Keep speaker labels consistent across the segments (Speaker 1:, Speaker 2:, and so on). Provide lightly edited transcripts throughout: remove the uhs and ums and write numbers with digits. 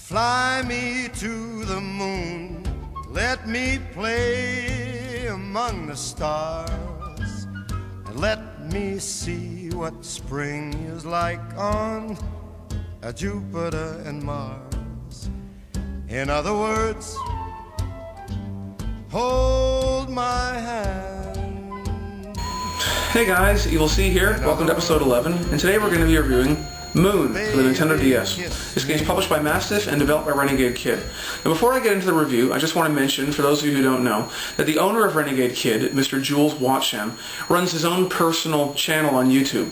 Speaker 1: Fly me to the moon, let me play among the stars, and let me see what spring is like on Jupiter and Mars. In other words, hold my hand.
Speaker 2: Hey guys, EVILC here. Welcome to episode 11, and today we're going to be reviewing Moon for the Nintendo DS. This game is published by Mastiff and developed by Renegade Kid. Now before I get into the review, I just want to mention, for those of you who don't know, that the owner of Renegade Kid, Mr. Jules Watsham, runs his own personal channel on YouTube.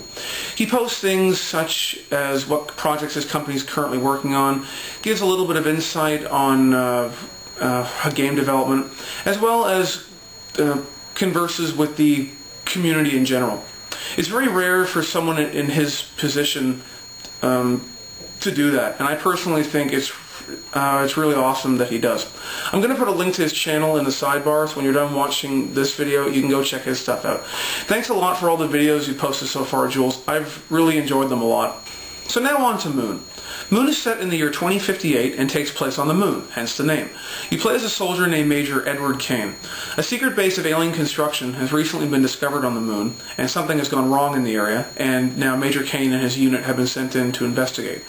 Speaker 2: He posts things such as what projects his company is currently working on, gives a little bit of insight on game development, as well as converses with the community in general. It's very rare for someone in his position to do that, and I personally think it's really awesome that he does. I'm going to put a link to his channel in the sidebar, so when you're done watching this video, you can go check his stuff out. Thanks a lot for all the videos you've posted so far, Jules. I've really enjoyed them a lot. So now on to Moon. Moon is set in the year 2058 and takes place on the Moon, hence the name. You play as a soldier named Major Edward Kane. A secret base of alien construction has recently been discovered on the Moon, and something has gone wrong in the area, and now Major Kane and his unit have been sent in to investigate.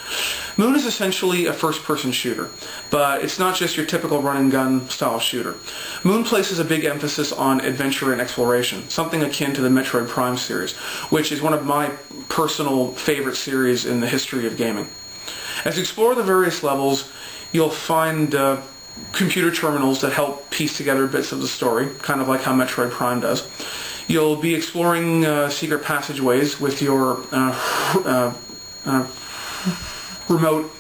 Speaker 2: Moon is essentially a first-person shooter, but it's not just your typical run-and-gun style shooter. Moon places a big emphasis on adventure and exploration, something akin to the Metroid Prime series, which is one of my personal favorite series in the history of gaming. As you explore the various levels, you'll find computer terminals that help piece together bits of the story, kind of like how Metroid Prime does. You'll be exploring secret passageways with your remote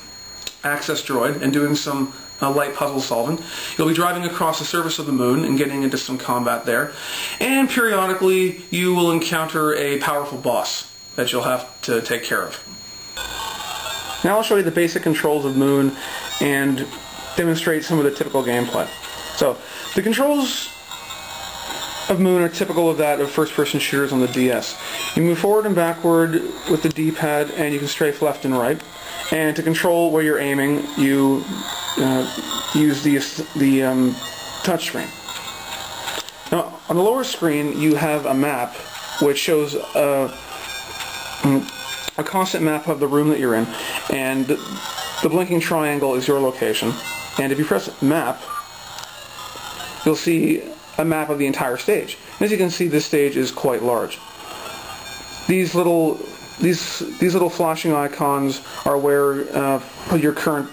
Speaker 2: access droid and doing some light puzzle solving. You'll be driving across the surface of the Moon and getting into some combat there. And periodically, you will encounter a powerful boss that you'll have to take care of. Now I'll show you the basic controls of Moon and demonstrate some of the typical gameplay. So, the controls of Moon are typical of that of first-person shooters on the DS. You move forward and backward with the D-pad, and you can strafe left and right. And to control where you're aiming, you use the touchscreen. Now, on the lower screen, you have a map which shows a constant map of the room that you're in, and the blinking triangle is your location. And if you press Map, you'll see a map of the entire stage. And as you can see, this stage is quite large. These little flashing icons are where your current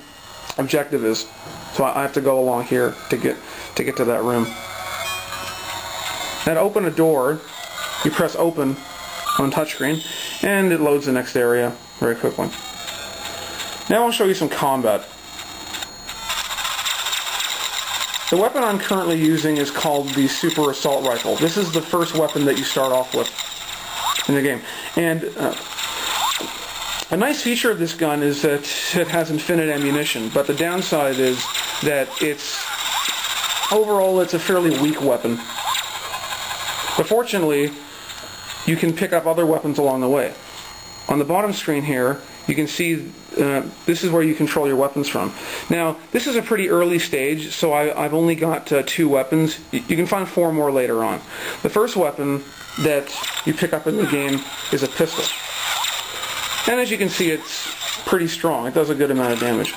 Speaker 2: objective is. So I have to go along here to get to that room. Now to open a door, you press Open on touchscreen, and it loads the next area very quickly. Now I'll show you some combat. The weapon I'm currently using is called the Super Assault Rifle. This is the first weapon that you start off with in the game. And a nice feature of this gun is that it has infinite ammunition, but the downside is that overall it's a fairly weak weapon. But fortunately, you can pick up other weapons along the way. On the bottom screen here, you can see this is where you control your weapons from. Now, this is a pretty early stage, so I've only got 2 weapons. You can find 4 more later on. The first weapon that you pick up in the game is a pistol. And as you can see, it's pretty strong. It does a good amount of damage.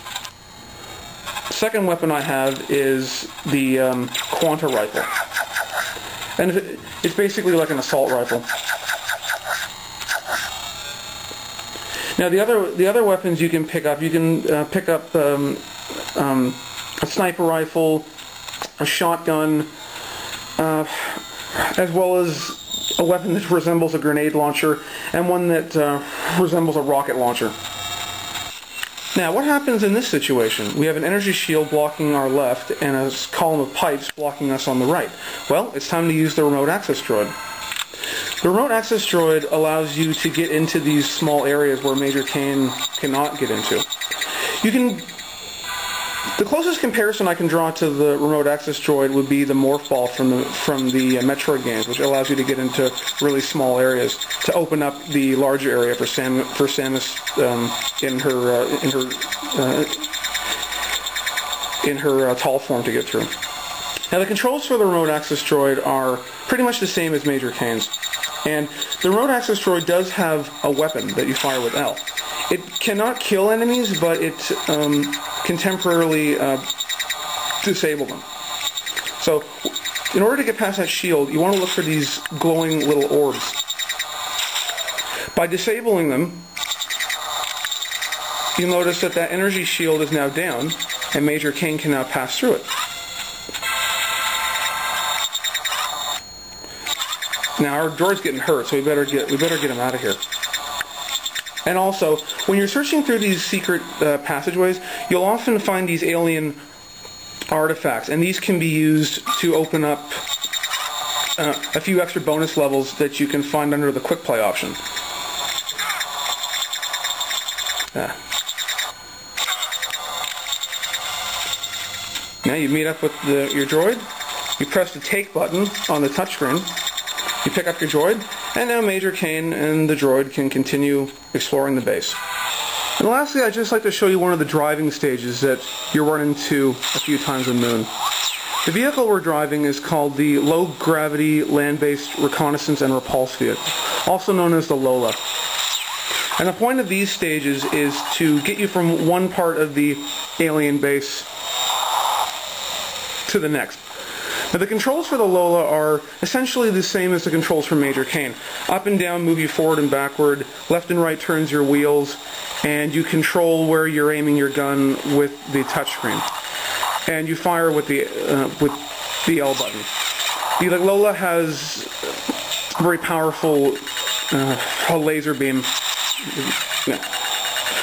Speaker 2: The second weapon I have is the Quanta Rifle. And it's basically like an assault rifle. Now the other weapons you can pick up, pick up a sniper rifle, a shotgun, as well as a weapon that resembles a grenade launcher, and one that resembles a rocket launcher. Now, what happens in this situation? We have an energy shield blocking our left and a column of pipes blocking us on the right. Well, it's time to use the remote access droid. The remote access droid allows you to get into these small areas where Major Kane cannot get into. The closest comparison I can draw to the remote access droid would be the morph ball from the Metroid games, which allows you to get into really small areas to open up the larger area for Samus in her in her tall form to get through. Now the controls for the remote access droid are pretty much the same as Major Kane's. And the remote access droid does have a weapon that you fire with L. It cannot kill enemies, but it can temporarily disable them. So in order to get past that shield, you want to look for these glowing little orbs. By disabling them, you'll notice that that energy shield is now down, and Major Kane can now pass through it. Now our droid's getting hurt, so we better get him out of here. And also, when you're searching through these secret passageways, you'll often find these alien artifacts, and these can be used to open up a few extra bonus levels that you can find under the quick play option. Now you meet up with your droid, you press the take button on the touchscreen, you pick up your droid, and now Major Kane and the droid can continue exploring the base. And lastly, I'd just like to show you one of the driving stages that you'll run into a few times in Moon. The vehicle we're driving is called the Low Gravity Land-Based Reconnaissance and Repulse Vehicle, also known as the LOLA. And the point of these stages is to get you from one part of the alien base to the next. Now the controls for the LOLA are essentially the same as the controls for Major Kane. Up and down move you forward and backward, left and right turns your wheels, and you control where you're aiming your gun with the touchscreen. And you fire with the L button. The LOLA has a very powerful laser beam. Yeah.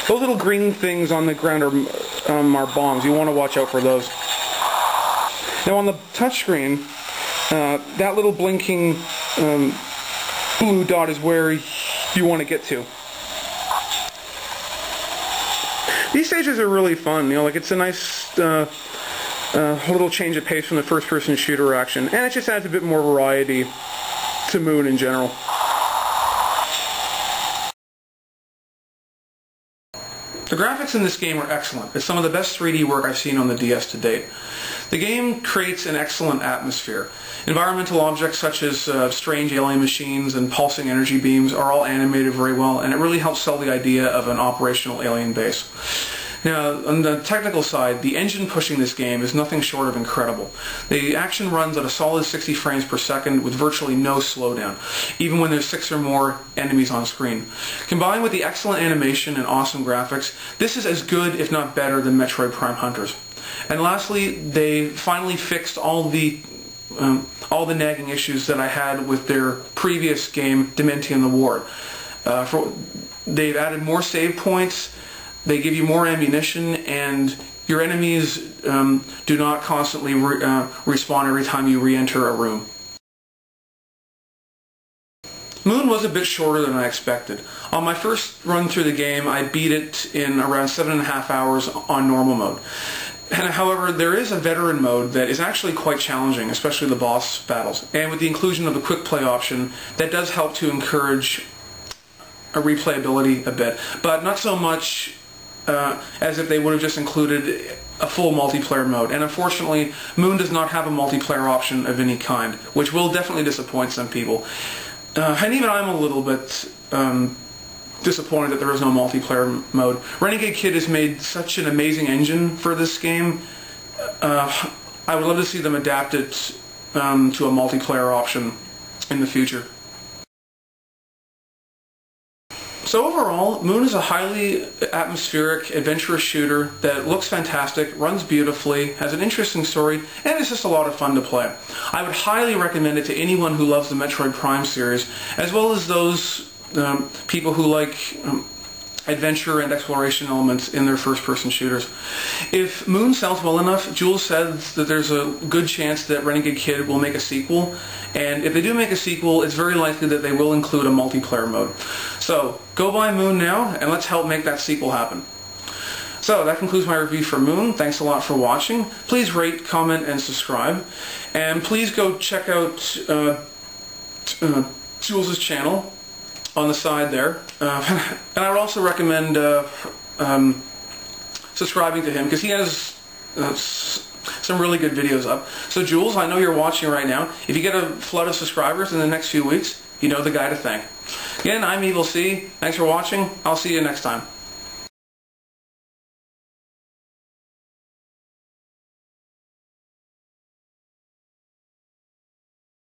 Speaker 2: Those little green things on the ground are bombs. You want to watch out for those. Now on the touchscreen, that little blinking blue dot is where you want to get to. These stages are really fun. You know, like it's a nice little change of pace from the first-person shooter action, and it just adds a bit more variety to Moon in general. The graphics in this game are excellent. It's some of the best 3D work I've seen on the DS to date. The game creates an excellent atmosphere. Environmental objects such as strange alien machines and pulsing energy beams are all animated very well, and it really helps sell the idea of an operational alien base. Now, on the technical side, the engine pushing this game is nothing short of incredible. The action runs at a solid 60 frames per second with virtually no slowdown, even when there's 6 or more enemies on screen. Combined with the excellent animation and awesome graphics, this is as good, if not better, than Metroid Prime Hunters. And lastly, they finally fixed all the nagging issues that I had with their previous game, Dementium the Ward. They've added more save points, they give you more ammunition, and your enemies do not constantly respawn every time you re-enter a room. Moon was a bit shorter than I expected. On my first run through the game, I beat it in around 7.5 hours on normal mode. However, there is a veteran mode that is actually quite challenging, especially the boss battles. And with the inclusion of the quick play option, that does help to encourage a replayability a bit, but not so much as if they would have just included a full multiplayer mode. And unfortunately, Moon does not have a multiplayer option of any kind, which will definitely disappoint some people. And even I'm a little bit disappointed that there is no multiplayer mode. Renegade Kid has made such an amazing engine for this game. I would love to see them adapt it to a multiplayer option in the future. So overall, Moon is a highly atmospheric, adventurous shooter that looks fantastic, runs beautifully, has an interesting story, and is just a lot of fun to play. I would highly recommend it to anyone who loves the Metroid Prime series, as well as those people who like adventure and exploration elements in their first-person shooters. If Moon sells well enough, Jules says that there's a good chance that Renegade Kid will make a sequel, and if they do make a sequel, it's very likely that they will include a multiplayer mode. So, go buy Moon now, and let's help make that sequel happen. So, that concludes my review for Moon. Thanks a lot for watching. Please rate, comment, and subscribe. And please go check out Jules' channel on the side there. And I would also recommend subscribing to him, because he has some really good videos up. So Jules, I know you're watching right now. If you get a flood of subscribers in the next few weeks, you know the guy to thank. Again, I'm EVILC. Thanks for watching. I'll see you next time.